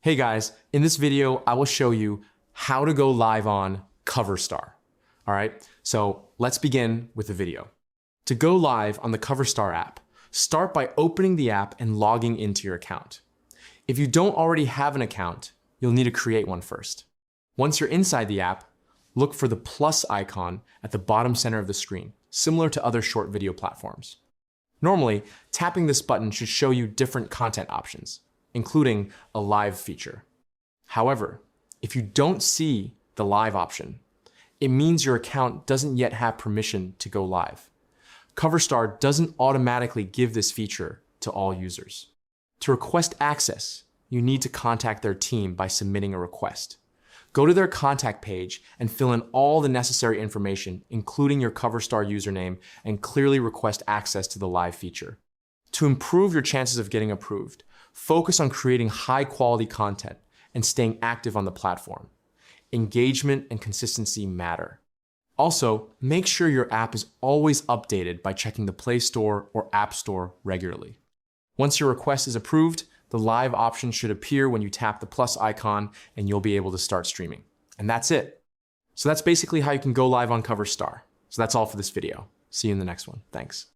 Hey guys, in this video, I will show you how to go live on Coverstar. All right, so let's begin with the video. To go live on the Coverstar app, start by opening the app and logging into your account. If you don't already have an account, you'll need to create one first. Once you're inside the app, look for the plus icon at the bottom center of the screen, similar to other short video platforms. Normally, tapping this button should show you different content options, including a live feature. However, if you don't see the live option, it means your account doesn't yet have permission to go live. Coverstar doesn't automatically give this feature to all users. To request access, you need to contact their team by submitting a request. Go to their contact page and fill in all the necessary information, including your Coverstar username, and clearly request access to the live feature. To improve your chances of getting approved, focus on creating high-quality content and staying active on the platform. Engagement and consistency matter. Also, make sure your app is always updated by checking the Play Store or App Store regularly. Once your request is approved, the live option should appear when you tap the plus icon and you'll be able to start streaming. And that's it. So that's basically how you can go live on Coverstar. So that's all for this video. See you in the next one. Thanks.